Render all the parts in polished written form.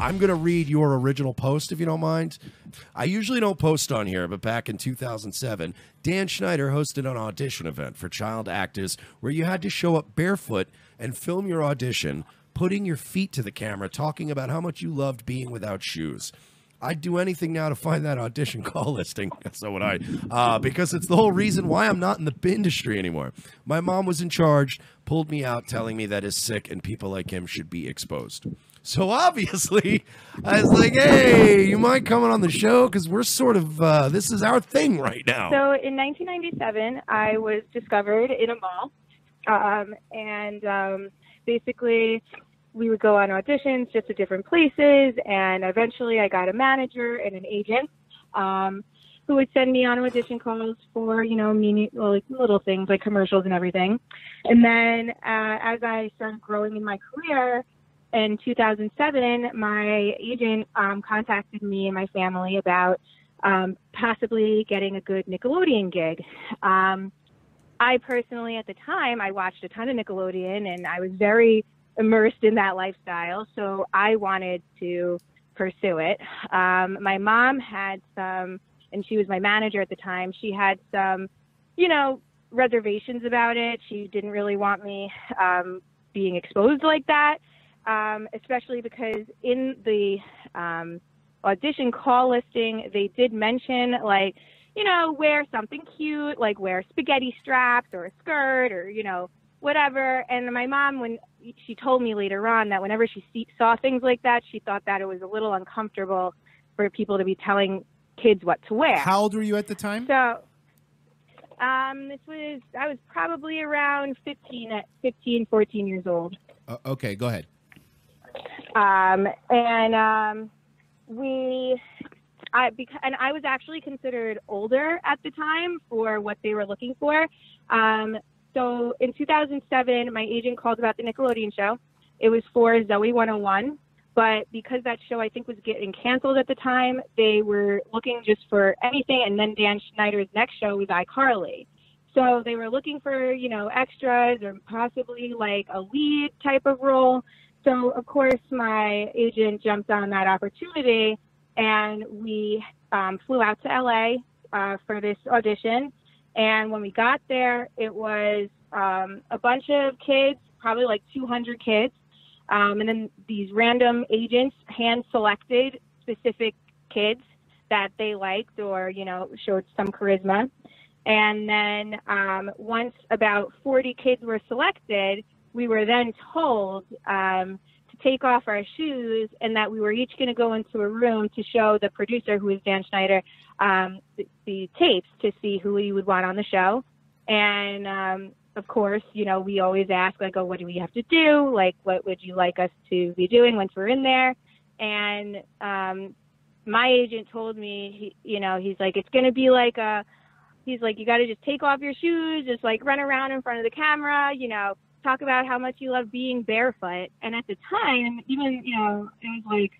I'm going to read your original post, if you don't mind. I usually don't post on here, but back in 2007, Dan Schneider hosted an audition event for child actors where you had to show up barefoot and film your audition, putting your feet to the camera, talking about how much you loved being without shoes. I'd do anything now to find that audition call listing. So would I. Because it's the whole reason why I'm not in the industry anymore. My mom was in charge, pulled me out, telling me that is sick and people like him should be exposed. So obviously, I was like, hey, you mind coming on the show? Because we're sort of, this is our thing right now. So in 1997, I was discovered in a mall. Basically, we would go on auditions just at different places, and eventually I got a manager and an agent who would send me on audition calls for, like little things like commercials and everything. And then as I started growing in my career, in 2007, my agent contacted me and my family about possibly getting a good Nickelodeon gig. I personally, at the time, I watched a ton of Nickelodeon, and I was very immersed in that lifestyle, so I wanted to pursue it. My mom had some, and she was my manager at the time, she had some, reservations about it. She didn't really want me being exposed like that, especially because in the audition call listing, they did mention, like, wear something cute, like wear spaghetti straps or a skirt or, whatever. And my mom, when she told me later on that whenever she saw things like that, she thought that it was a little uncomfortable for people to be telling kids what to wear. How old were you at the time? So, I was probably around 15, 14 years old. Okay, go ahead. I was actually considered older at the time for what they were looking for. So in 2007, my agent called about the Nickelodeon show. It was for Zoe 101, but because that show I think was getting canceled at the time, they were looking just for anything. And then Dan Schneider's next show was iCarly. So they were looking for, extras or possibly like a lead type of role. So of course my agent jumped on that opportunity, and we flew out to LA for this audition. And when we got there, it was a bunch of kids, probably like 200 kids. And then these random agents hand-selected specific kids that they liked or, showed some charisma. And then once about 40 kids were selected, we were then told to take off our shoes and that we were each going to go into a room to show the producer, who is Dan Schneider, the tapes to see who we would want on the show. And of course, we always ask, like, oh, what do we have to do? Like, what would you like us to be doing once we're in there? And my agent told me, he's like, it's going to be like he's like, you got to just take off your shoes, just like run around in front of the camera, talk about how much you love being barefoot. And at the time, even, it was like,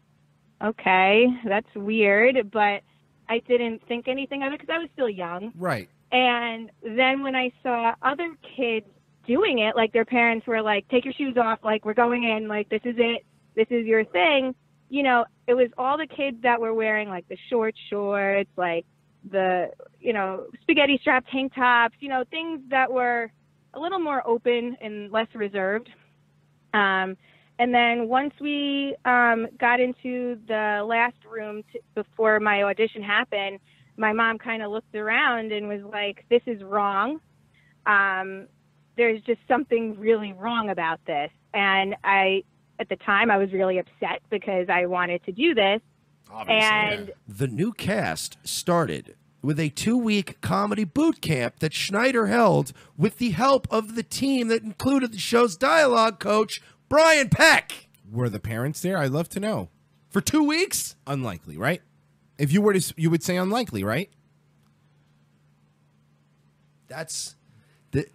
okay, that's weird, but I didn't think anything of it because I was still young. Right. And then when I saw other kids doing it, like their parents were like, take your shoes off, like we're going in, like this is it, this is your thing. It was all the kids that were wearing like the shorts, like the, spaghetti strap tank tops, things that were a little more open and less reserved. And then once we got into the last room before my audition happened, my mom kind of looked around and was like, this is wrong. There's just something really wrong about this. And at the time, I was really upset because I wanted to do this. Obviously, and the new cast started with a 2-week comedy boot camp that Schneider held with the help of the team that included the show's dialogue coach, Brian Peck. Were the parents there? I'd love to know. For 2 weeks? Unlikely, right? If you were to, you would say unlikely, right? That's the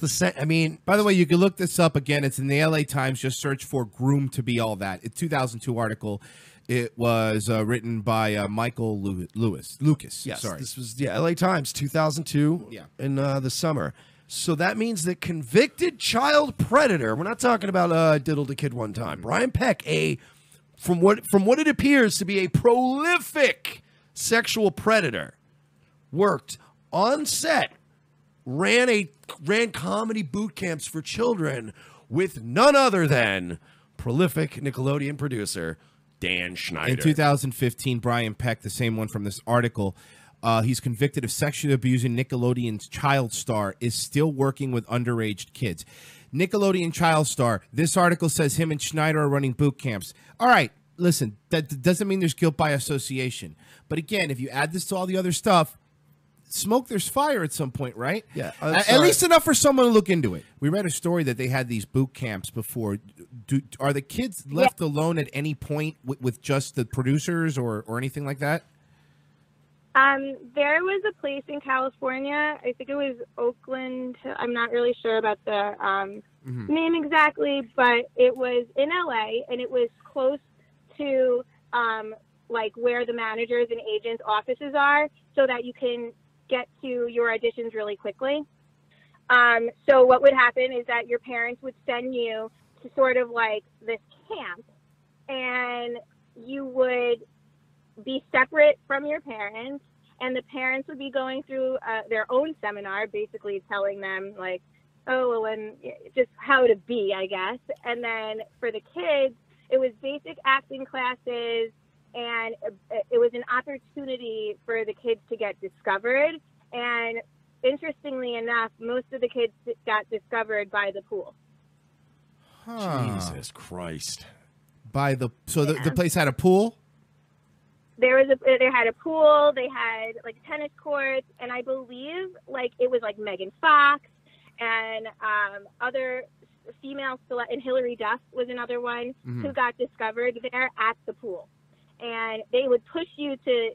same. I mean, by the way, you can look this up again. It's in the LA Times. Just search for "groomed to be all that." It's a 2002 article. It was written by Michael Lucas. Yes, sorry. This was LA Times, 2002. Yeah. In the summer. So that means that convicted child predator, we're not talking about diddled a kid one time. Brian Peck, from what it appears to be a prolific sexual predator, worked on set, ran comedy boot camps for children with none other than prolific Nickelodeon producer Dan Schneider. In 2015, Brian Peck, the same one from this article, he's convicted of sexually abusing Nickelodeon's child star, is still working with underage kids. Nickelodeon child star, this article says him and Schneider are running boot camps. All right, listen, that doesn't mean there's guilt by association. But again, if you add this to all the other stuff, smoke, there's fire at some point, right? Yeah. At least enough for someone to look into it. We read a story that they had these boot camps before. Are the kids left alone at any point with just the producers or anything like that? There was a place in California, I think it was Oakland. I'm not really sure about the name exactly, but it was in LA, and it was close to like where the managers and agents' offices are, so that you can get to your auditions really quickly. So what would happen is that your parents would send you to sort of like this camp, and you would be separate from your parents, and the parents would be going through their own seminar, basically telling them like, oh, and just how to be, I guess. And then for the kids, it was basic acting classes, and it was an opportunity for the kids to get discovered. And interestingly enough, most of the kids got discovered by the pool. Jesus Christ. The place had a pool? They had a pool, they had like tennis courts, and I believe like it was like Megan Fox and other female and Hillary Duff was another one who got discovered there at the pool. And they would push you to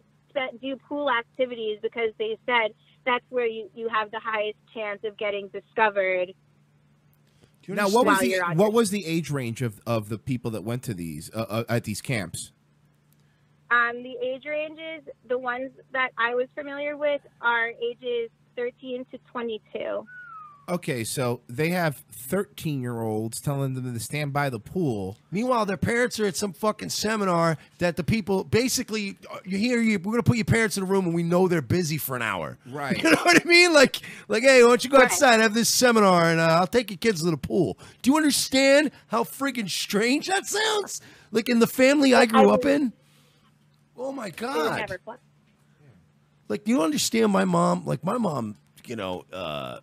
do pool activities because they said that's where you have the highest chance of getting discovered. Now, what was the age range of the people that went to these at these camps? The age ranges, the ones that I was familiar with, are ages 13 to 22. Okay, so they have 13-year-olds telling them to stand by the pool. Meanwhile, their parents are at some fucking seminar that the people basically, we're going to put your parents in a room and we know they're busy for an hour. Right. You know what I mean? Like, hey, why don't you go outside, have this seminar, and I'll take your kids to the pool. Do you understand how freaking strange that sounds? Like in the family I grew up in? Oh, my God. Like, do you understand my mom? Like, my mom,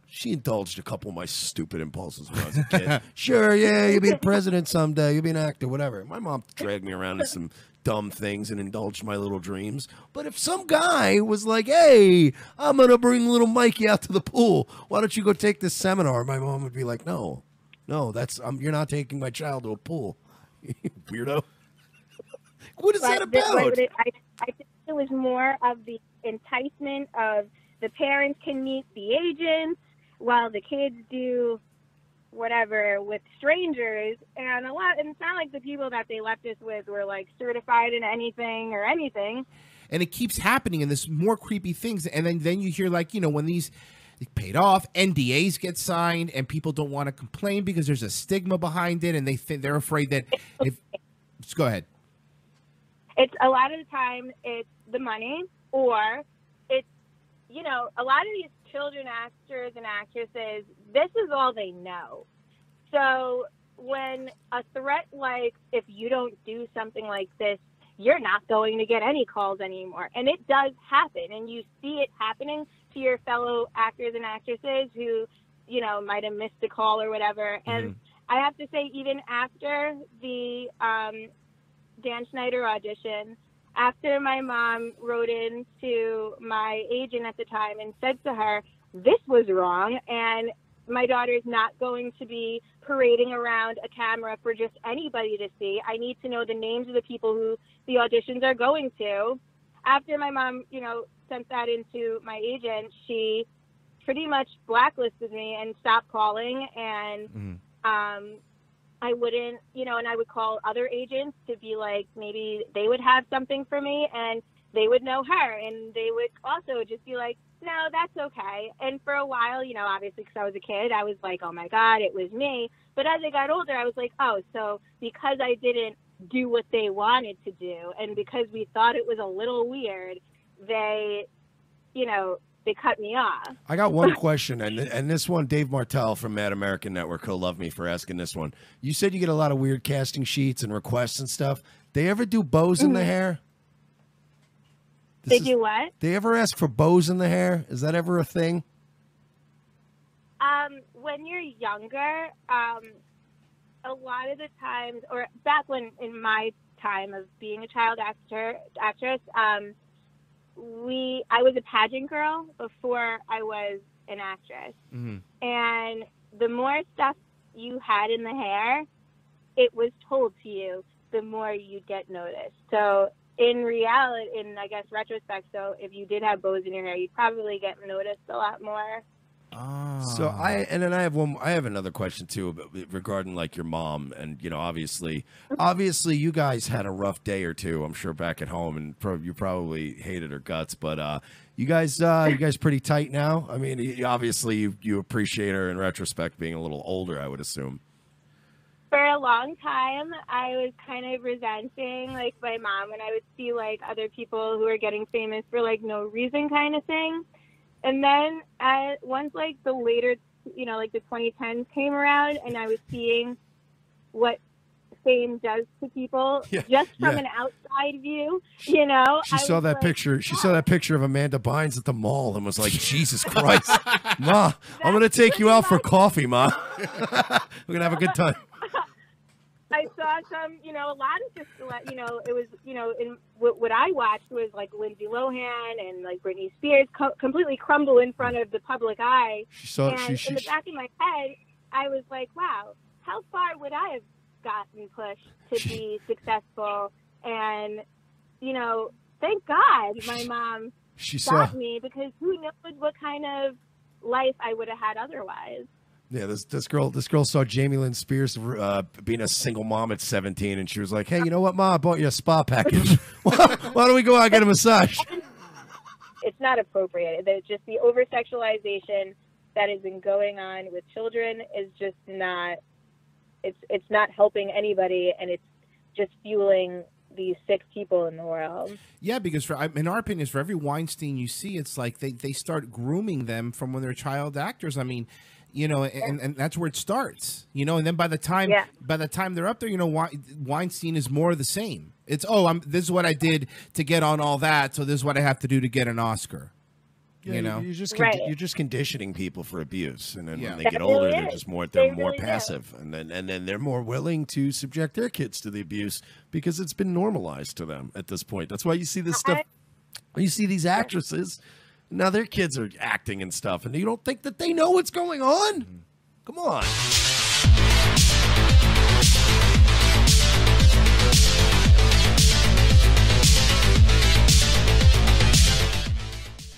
she indulged a couple of my stupid impulses when I was a kid. Sure, yeah, you'll be a president someday. You'll be an actor, whatever. My mom dragged me around to some dumb things and indulged my little dreams. But if some guy was like, hey, I'm going to bring little Mikey out to the pool, why don't you go take this seminar? My mom would be like, no, you're not taking my child to a pool. Weirdo. What is that about? I think it was more of the enticement of the parents can meet the agents while the kids do whatever with strangers. And it's not like the people that they left us with were like certified in anything. And it keeps happening in this more creepy things. And then you hear like, when these paid off, NDAs get signed and people don't want to complain because there's a stigma behind it. And they're afraid that just go ahead. It's a lot of the time it's the money, or it's, a lot of these children actors and actresses, this is all they know. So when a threat like, if you don't do something like this, you're not going to get any calls anymore. And it does happen. And you see it happening to your fellow actors and actresses who, might have missed a call or whatever. And I have to say, even after the Dan Schneider audition, after my mom wrote in to my agent at the time and said to her, this was wrong, and my daughter's not going to be parading around a camera for just anybody to see. I need to know the names of the people who the auditions are going to. After my mom, sent that into my agent, she pretty much blacklisted me and stopped calling, and I wouldn't, and I would call other agents to be like, maybe they would have something for me, and they would know her, and they would also just be like, no, that's okay. And for a while, obviously because I was a kid, I was like, oh my God, it was me. But as I got older, I was like, oh, so because I didn't do what they wanted to do, and because we thought it was a little weird, they cut me off. I got one question, and this one, Dave Martell from Mad American Network, he'll love me for asking this one. You said you get a lot of weird casting sheets and requests and stuff. They ever do bows in the hair? Do what? They ever ask for bows in the hair? Is that ever a thing? When you're younger, a lot of the times, or back when in my time of being a child actress, I was a pageant girl before I was an actress. Mm-hmm. And the more stuff you had in the hair, it was told to you, the more you'd get noticed. So in reality, in I guess retrospect, so if you did have bows in your hair, you'd probably get noticed a lot more. So I have another question too regarding like your mom, and obviously you guys had a rough day or two, I'm sure, back at home, and you probably hated her guts, but you guys pretty tight now? I mean, obviously you appreciate her in retrospect being a little older, I would assume. For a long time, I was kind of resenting like my mom when I would see like other people who are getting famous for like no reason kind of thing. And then once like the later, like the 2010s came around, and I was seeing what fame does to people just from an outside view, She saw that picture. She saw that picture of Amanda Bynes at the mall and was like, Jesus Christ, Ma, I'm going to take you out for coffee, Ma. We're going to have a good time. I saw some, a lot of just, it was, in what I watched was like Lindsay Lohan and like Britney Spears completely crumble in front of the public eye. In the back of my head, I was like, wow, how far would I have gotten pushed to be successful? And, thank God my mom stopped me, because who knows what kind of life I would have had otherwise. Yeah, this girl saw Jamie Lynn Spears being a single mom at 17, and she was like, "Hey, you know what, Ma? I bought you a spa package. Why don't we go out and get a massage?" It's not appropriate. Just the over-sexualization that has been going on with children is just not. It's not helping anybody, and it's just fueling these sick people in the world. Yeah, because in our opinion, for every Weinstein you see, it's like they start grooming them from when they're child actors. I mean. And that's where it starts, and then by the time they're up there, Weinstein is more of the same. It's, this is what I did to get on all that, so this is what I have to do to get an Oscar. You're just conditioning people for abuse, and then when they get older, they're just more passive, and then they're more willing to subject their kids to the abuse because it's been normalized to them at this point. That's why you see this stuff. You see these actresses. Now their kids are acting and stuff, and you don't think that they know what's going on? Come on.